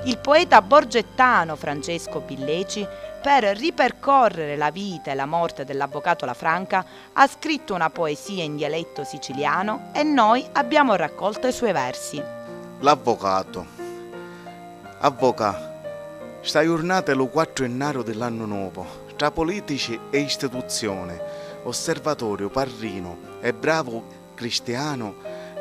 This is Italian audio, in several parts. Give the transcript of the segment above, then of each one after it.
Il poeta borgettano Francesco Pilleci, per ripercorrere la vita e la morte dell'avvocato Lafranca, ha scritto una poesia in dialetto siciliano e noi abbiamo raccolto i suoi versi. L'avvocato. Avvocato, sta giornata è lo 4 gennaio dell'anno nuovo, tra politici e istituzioni, osservatorio, parrino e bravo cristiano,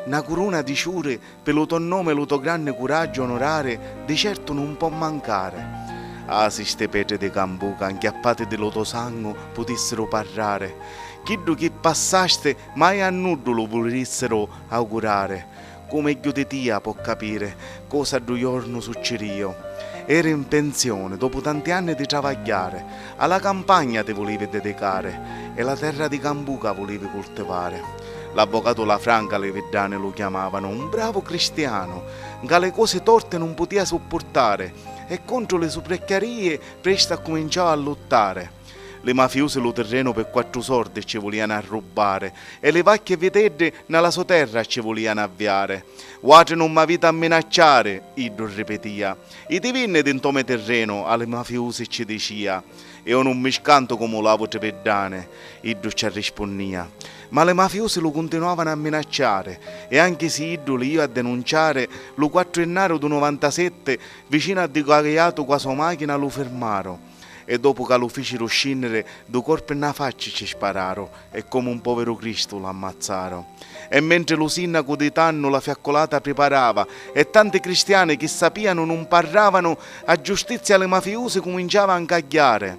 una corona di ciure per lo tuo nome e lo tuo grande coraggio onorare, di certo non può mancare. Ah, se ste pietre di Cambuca, anchiappate dello tuo sangue, potessero parlare, chiddu che passaste mai a nudo lo volessero augurare, come io di tia può capire cosa due giorno succerio. Era in pensione, dopo tanti anni di travagliare, alla campagna ti volevi dedicare e la terra di Cambuca volevi coltivare. L'avvocato Lafranca le veddane lo chiamavano, un bravo cristiano, che le cose torte non poteva sopportare e contro le sopracchiarie presto cominciava a lottare. Le mafiose lo terreno per 4 soldi ci volevano rubare e le vacche vedette nella sua terra ci volevano avviare. Guarda non m'avete a minacciare, Iddo ripetia. I divini dentro me terreno alle mafiose ci diceva. Io non mi scanto come lavo te veddane, Iddo ci rispondia. Ma le mafiose lo continuavano a minacciare e anche se Iddo li io a denunciare, lo 4 gennaio del 97 vicino a Dicagliato qua sua macchina lo fermarono. E dopo che lo fecero scendere, due corpi nella faccia ci spararono e come un povero Cristo lo ammazzarono. E mentre lo sindaco di Tanno la fiaccolata preparava e tanti cristiani che sappiano non parlavano, a giustizia le mafiose cominciavano a incagliare.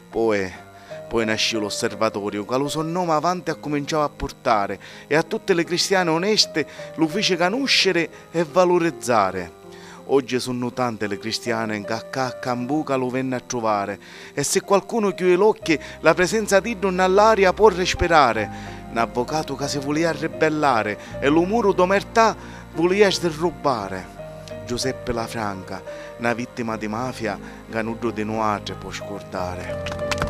Poi nasce l'osservatorio che lo suo nome avanti ha cominciato a portare e a tutte le cristiane oneste lo fece conoscere e valorizzare. Oggi sono tante le cristiane che a Cambuca lo venne a trovare e se qualcuno chiude l'occhio la presenza di Dio nell'aria può respirare. Un avvocato che si voleva ribellare e lo muro d'omertà voleva sderrubare. Giuseppe Lafranca, una vittima di mafia che nudo di nuovo può scordare.